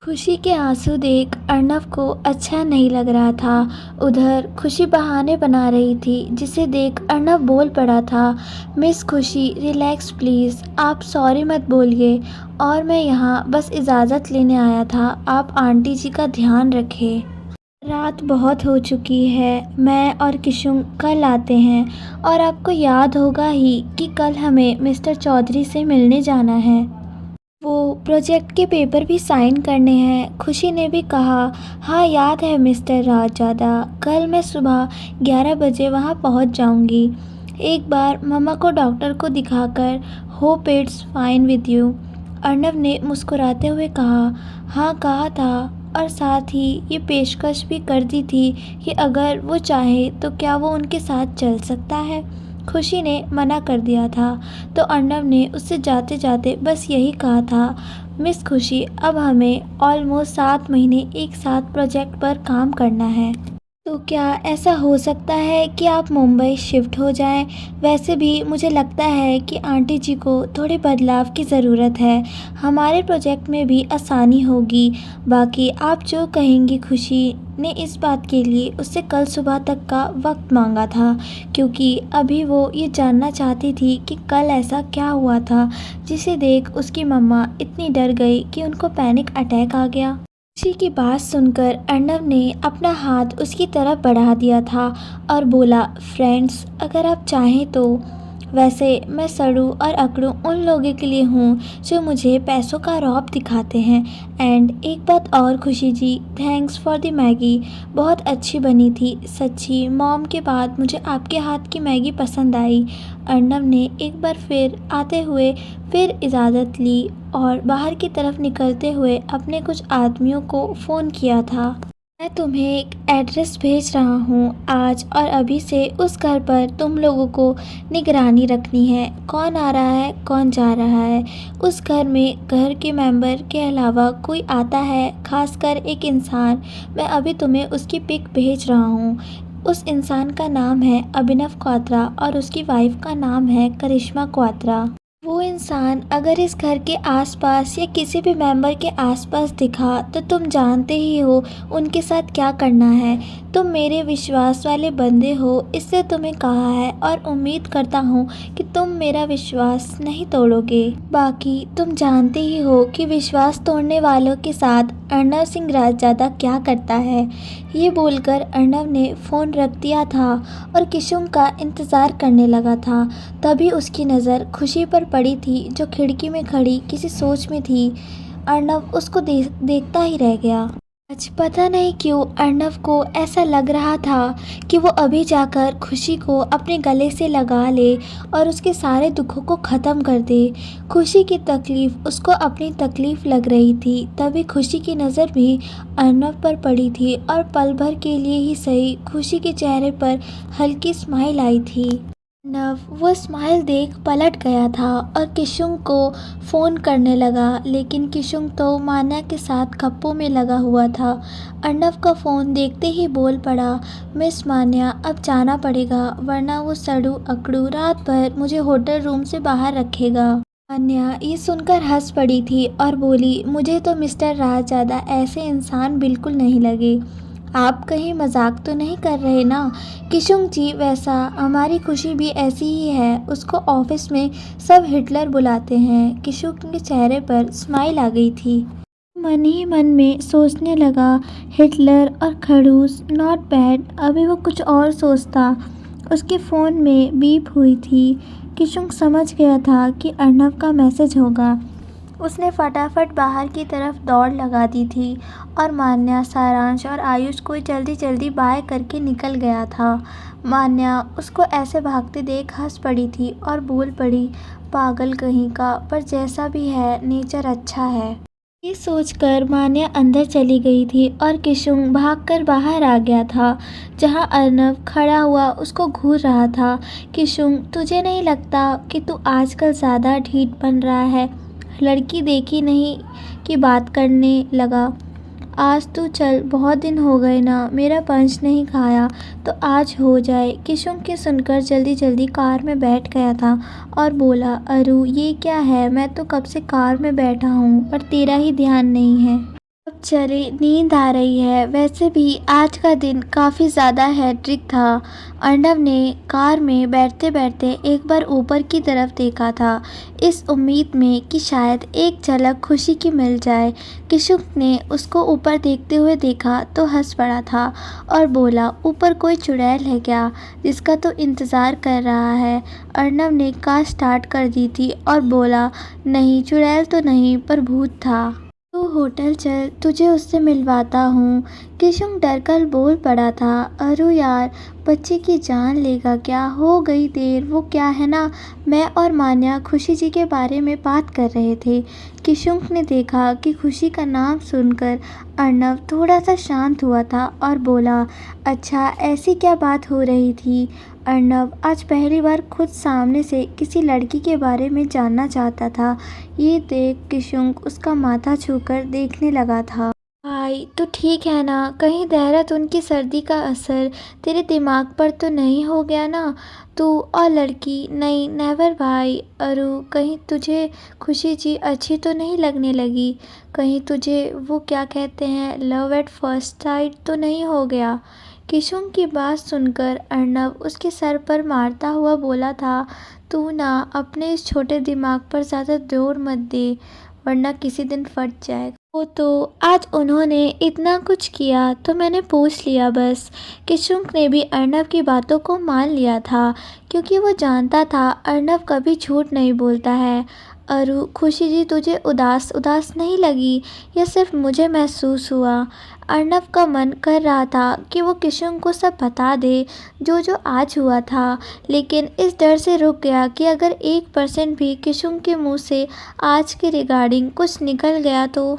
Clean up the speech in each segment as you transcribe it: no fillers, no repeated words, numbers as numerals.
खुशी के आंसू देख अर्नव को अच्छा नहीं लग रहा था। उधर खुशी बहाने बना रही थी, जिसे देख अर्नव बोल पड़ा था, मिस खुशी रिलैक्स प्लीज़, आप सॉरी मत बोलिए, और मैं यहाँ बस इजाज़त लेने आया था, आप आंटी जी का ध्यान रखें। रात बहुत हो चुकी है, मैं और किशुन कल आते हैं, और आपको याद होगा ही कि कल हमें मिस्टर चौधरी से मिलने जाना है। वो प्रोजेक्ट के पेपर भी साइन करने हैं। खुशी ने भी कहा, हाँ याद है मिस्टर राजदादा, कल मैं सुबह 11 बजे वहाँ पहुँच जाऊँगी। एक बार मम्मा को डॉक्टर को दिखाकर hope it's fine with you, Arnav ने मुस्कुराते हुए कहा। हाँ कहा था, और साथ ही ये पेशकश भी कर दी थी कि अगर वो चाहे तो क्या वो उनके साथ चल सकता है। खुशी ने मना कर दिया था, तो अर्नव ने उससे जाते जाते बस यही कहा था, मिस खुशी अब हमें ऑलमोस्ट 7 महीने एक साथ प्रोजेक्ट पर काम करना है। तो क्या ऐसा हो सकता है कि आप मुंबई शिफ्ट हो जाएं? वैसे भी मुझे लगता है कि आंटी जी को थोड़े बदलाव की ज़रूरत है, हमारे प्रोजेक्ट में भी आसानी होगी। बाकी आप जो कहेंगी। खुशी ने इस बात के लिए उससे कल सुबह तक का वक्त मांगा था, क्योंकि अभी वो ये जानना चाहती थी कि कल ऐसा क्या हुआ था जिसे देख उसकी मम्मा इतनी डर गई कि उनको पैनिक अटैक आ गया। खुशी की बात सुनकर अर्नव ने अपना हाथ उसकी तरफ बढ़ा दिया था और बोला, फ्रेंड्स अगर आप चाहें तो। वैसे मैं सड़ू और अकड़ू उन लोगों के लिए हूँ जो मुझे पैसों का रौब दिखाते हैं। एंड एक बात और खुशी जी, थैंक्स फॉर द मैगी, बहुत अच्छी बनी थी सच्ची, मॉम के बाद मुझे आपके हाथ की मैगी पसंद आई। अर्नव ने एक बार फिर आते हुए फिर इजाज़त ली और बाहर की तरफ निकलते हुए अपने कुछ आदमियों को फ़ोन किया था। मैं तुम्हें एक एड्रेस भेज रहा हूँ आज और अभी से उस घर पर तुम लोगों को निगरानी रखनी है, कौन आ रहा है कौन जा रहा है। उस घर में घर के मेंबर के अलावा कोई आता है, खासकर एक इंसान, मैं अभी तुम्हें उसकी पिक भेज रहा हूँ। उस इंसान का नाम है अभिनव क्वात्रा और उसकी वाइफ का नाम है करिश्मा क्वात्रा। वो इंसान अगर इस घर के आसपास या किसी भी मेंबर के आसपास दिखा तो तुम जानते ही हो उनके साथ क्या करना है। तुम मेरे विश्वास वाले बंदे हो, इससे तुम्हें कहा है और उम्मीद करता हूँ कि तुम मेरा विश्वास नहीं तोड़ोगे। बाकी तुम जानते ही हो कि विश्वास तोड़ने वालों के साथ अर्नव सिंह राजजादा क्या करता है। ये बोलकर अर्नव ने फ़ोन रख दिया था और किशुन का इंतज़ार करने लगा था। तभी उसकी नज़र खुशी पर पड़ी थी, जो खिड़की में खड़ी किसी सोच में थी। अर्नव उसको देखता ही रह गया। आज पता नहीं क्यों अर्नव को ऐसा लग रहा था कि वो अभी जाकर खुशी को अपने गले से लगा ले और उसके सारे दुखों को ख़त्म कर दे। खुशी की तकलीफ़ उसको अपनी तकलीफ़ लग रही थी। तभी खुशी की नज़र भी अर्नव पर पड़ी थी और पल भर के लिए ही सही खुशी के चेहरे पर हल्की स्माइल आई थी। नव वो स्माइल देख पलट गया था और किशुन को फ़ोन करने लगा, लेकिन किशुन तो मान्या के साथ गप्पों में लगा हुआ था। अर्नव का फ़ोन देखते ही बोल पड़ा, मिस मान्या अब जाना पड़ेगा वरना वो सड़ू अकड़ू रात भर मुझे होटल रूम से बाहर रखेगा। मान्या ये सुनकर हंस पड़ी थी और बोली, मुझे तो मिस्टर राजजादा ऐसे इंसान बिल्कुल नहीं लगे। आप कहीं मजाक तो नहीं कर रहे ना। किशुन जी वैसा हमारी खुशी भी ऐसी ही है, उसको ऑफिस में सब हिटलर बुलाते हैं। किशुन के चेहरे पर स्माइल आ गई थी। मन ही मन में सोचने लगा, हिटलर और खड़ूस नॉट बैड। अभी वो कुछ और सोचता। उसके फ़ोन में बीप हुई थी। किशुन समझ गया था कि अर्नव का मैसेज होगा। उसने फटाफट बाहर की तरफ दौड़ लगा दी थी और मान्या, सारांश और आयुष को जल्दी जल्दी बाय करके निकल गया था। मान्या उसको ऐसे भागते देख हंस पड़ी थी और बोल पड़ी, पागल कहीं का, पर जैसा भी है नेचर अच्छा है। ये सोचकर मान्या अंदर चली गई थी और किशुन भागकर बाहर आ गया था, जहां अर्नव खड़ा हुआ उसको घूर रहा था। किशुन, तुझे नहीं लगता कि तू आजकल ज़्यादा ढीठ बन रहा है? लड़की देखी नहीं कि बात करने लगा। आज तू चल, बहुत दिन हो गए ना मेरा पंच नहीं खाया, तो आज हो जाए। किशुन के सुनकर जल्दी जल्दी कार में बैठ गया था और बोला, अरु ये क्या है, मैं तो कब से कार में बैठा हूँ पर तेरा ही ध्यान नहीं है। अब चले, नींद आ रही है। वैसे भी आज का दिन काफ़ी ज़्यादा हेक्टिक था। अर्नव ने कार में बैठते बैठते एक बार ऊपर की तरफ देखा था, इस उम्मीद में कि शायद एक झलक खुशी की मिल जाए। किशुक ने उसको ऊपर देखते हुए देखा तो हंस पड़ा था और बोला, ऊपर कोई चुड़ैल है क्या, जिसका तो इंतज़ार कर रहा है। अर्नव ने कार स्टार्ट कर दी थी और बोला, नहीं, चुड़ैल तो नहीं, पर भूत था। तू होटल चल, तुझे उससे मिलवाता हूँ। किशुंग डर कर बोल पड़ा था। अरु यार, बच्चे की जान लेगा क्या, हो गई देर। वो क्या है ना, मैं और मान्या खुशी जी के बारे में बात कर रहे थे। किशुंग ने देखा कि खुशी का नाम सुनकर अर्नव थोड़ा सा शांत हुआ था और बोला, अच्छा ऐसी क्या बात हो रही थी। अर्नव आज पहली बार खुद सामने से किसी लड़की के बारे में जानना चाहता था। ये देख किशुंग उसका माथा छूकर देखने लगा था। भाई तू ठीक है ना, कहीं देहरादून की सर्दी का असर तेरे दिमाग पर तो नहीं हो गया ना। तू और लड़की, नहीं नेवर भाई। अरु, कहीं तुझे खुशी जी अच्छी तो नहीं लगने लगी, कहीं तुझे वो क्या कहते हैं, लव एट फर्स्ट साइट तो नहीं हो गया। किशुंग की बात सुनकर अर्नव उसके सर पर मारता हुआ बोला था, तू ना अपने इस छोटे दिमाग पर ज़्यादा जोर मत दे, वरना किसी दिन फट जाएगा। वो तो आज उन्होंने इतना कुछ किया तो मैंने पूछ लिया बस। किशुंग ने भी अर्नव की बातों को मान लिया था, क्योंकि वो जानता था अर्नव कभी झूठ नहीं बोलता है। अरु, खुशी जी तुझे उदास उदास नहीं लगी, या सिर्फ मुझे महसूस हुआ। अर्नव का मन कर रहा था कि वो किशुंग को सब बता दे जो जो आज हुआ था, लेकिन इस डर से रुक गया कि अगर 1% भी किशुंग के मुंह से आज के रिगार्डिंग कुछ निकल गया तो।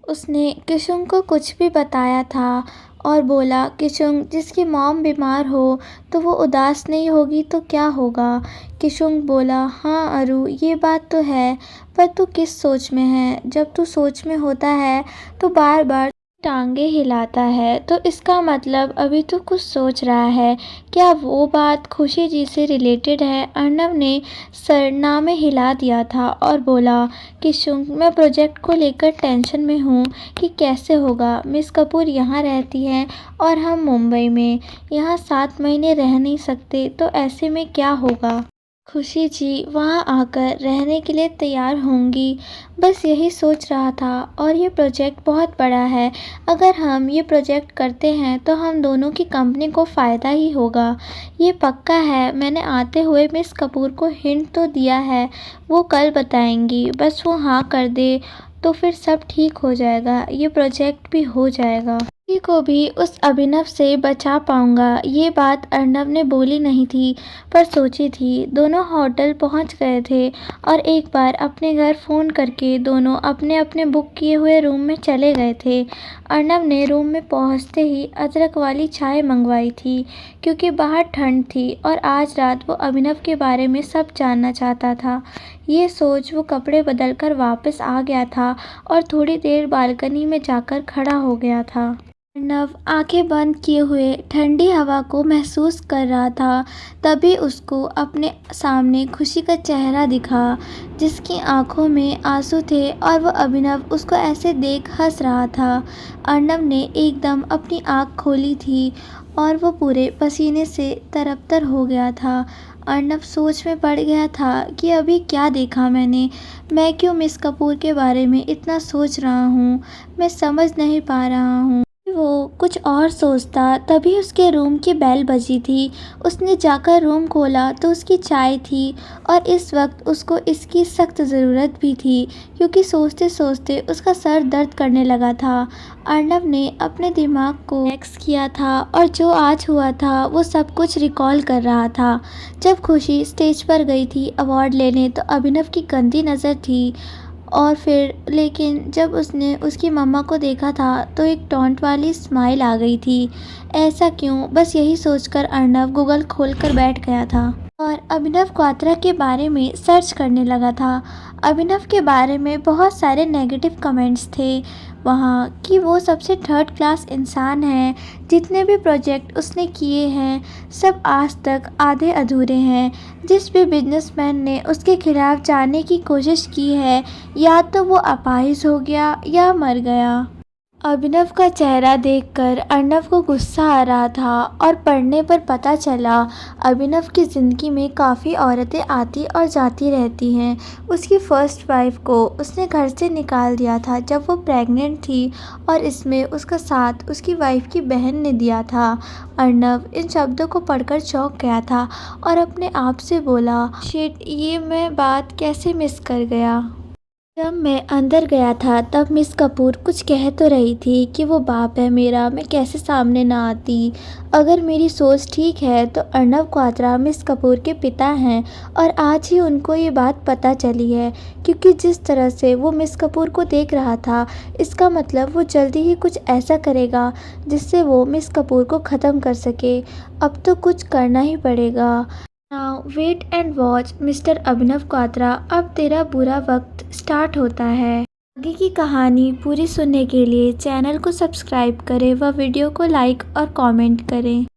उसने किशुंग को कुछ भी बताया था और बोला, किशुंग जिसकी मॉम बीमार हो तो वो उदास नहीं होगी तो क्या होगा। किशुंग बोला, हाँ अरु, ये बात तो है, पर तू किस सोच में है। जब तू सोच में होता है तो बार बार टांगे हिलाता है, तो इसका मतलब अभी तो कुछ सोच रहा है। क्या वो बात खुशी जी से रिलेटेड है। अर्नव ने सरनामे हिला दिया था और बोला, किशुंग मैं प्रोजेक्ट को लेकर टेंशन में हूँ कि कैसे होगा। मिस कपूर यहाँ रहती हैं और हम मुंबई में, यहाँ 7 महीने रह नहीं सकते, तो ऐसे में क्या होगा। खुशी जी वहाँ आकर रहने के लिए तैयार होंगी, बस यही सोच रहा था। और ये प्रोजेक्ट बहुत बड़ा है, अगर हम ये प्रोजेक्ट करते हैं तो हम दोनों की कंपनी को फ़ायदा ही होगा, ये पक्का है। मैंने आते हुए मिस कपूर को हिंट तो दिया है, वो कल बताएंगी, बस वो हाँ कर दे तो फिर सब ठीक हो जाएगा, ये प्रोजेक्ट भी हो जाएगा। किसी को भी उस अभिनव से बचा पाऊंगा। ये बात अर्नव ने बोली नहीं थी, पर सोची थी। दोनों होटल पहुंच गए थे और एक बार अपने घर फ़ोन करके दोनों अपने अपने बुक किए हुए रूम में चले गए थे। अर्नव ने रूम में पहुंचते ही अदरक वाली चाय मंगवाई थी, क्योंकि बाहर ठंड थी और आज रात वो अभिनव के बारे में सब जानना चाहता था। ये सोच वो कपड़े बदलकर वापस आ गया था और थोड़ी देर बालकनी में जाकर खड़ा हो गया था। अर्नव आंखें बंद किए हुए ठंडी हवा को महसूस कर रहा था। तभी उसको अपने सामने खुशी का चेहरा दिखा, जिसकी आंखों में आंसू थे और वह अभिनव उसको ऐसे देख हंस रहा था। अर्नव ने एकदम अपनी आंख खोली थी और वो पूरे पसीने से तरबतर हो गया था। अर्नव सोच में पड़ गया था कि अभी क्या देखा मैंने, मैं क्यों मिस कपूर के बारे में इतना सोच रहा हूँ, मैं समझ नहीं पा रहा हूँ। वो कुछ और सोचता, तभी उसके रूम की बेल बजी थी। उसने जाकर रूम खोला तो उसकी चाय थी और इस वक्त उसको इसकी सख्त ज़रूरत भी थी, क्योंकि सोचते सोचते उसका सर दर्द करने लगा था। अर्नव ने अपने दिमाग को रिलैक्स किया था और जो आज हुआ था वो सब कुछ रिकॉल कर रहा था। जब खुशी स्टेज पर गई थी अवार्ड लेने तो अभिनव की गंदी नज़र थी, और फिर लेकिन जब उसने उसकी मम्मा को देखा था तो एक टॉन्ट वाली स्माइल आ गई थी। ऐसा क्यों, बस यही सोचकर अर्नव गूगल खोलकर बैठ गया था और अभिनव क्वात्रा के बारे में सर्च करने लगा था। अभिनव के बारे में बहुत सारे नेगेटिव कमेंट्स थे वहाँ, कि वो सबसे थर्ड क्लास इंसान है, जितने भी प्रोजेक्ट उसने किए हैं सब आज तक आधे अधूरे हैं। जिस भी बिजनेसमैन ने उसके खिलाफ जाने की कोशिश की है, या तो वो अपाहिज हो गया या मर गया। अभिनव का चेहरा देखकर अर्नव को गुस्सा आ रहा था और पढ़ने पर पता चला अभिनव की ज़िंदगी में काफ़ी औरतें आती और जाती रहती हैं। उसकी फर्स्ट वाइफ को उसने घर से निकाल दिया था जब वो प्रेग्नेंट थी और इसमें उसका साथ उसकी वाइफ की बहन ने दिया था। अर्नव इन शब्दों को पढ़कर चौंक गया था और अपने आप से बोला, शिट, ये मैं बात कैसे मिस कर गया। जब मैं अंदर गया था तब मिस कपूर कुछ कह तो रही थी कि वो बाप है मेरा, मैं कैसे सामने ना आती। अगर मेरी सोच ठीक है तो अर्नव क्वाद्रा मिस कपूर के पिता हैं और आज ही उनको ये बात पता चली है, क्योंकि जिस तरह से वो मिस कपूर को देख रहा था इसका मतलब वो जल्दी ही कुछ ऐसा करेगा जिससे वो मिस कपूर को ख़त्म कर सके। अब तो कुछ करना ही पड़ेगा। Now wait and watch mister Abhinav क्वाद्रा, अब तेरा बुरा वक्त स्टार्ट होता है। आगे की कहानी पूरी सुनने के लिए चैनल को सब्सक्राइब करें व वीडियो को लाइक और कमेंट करें।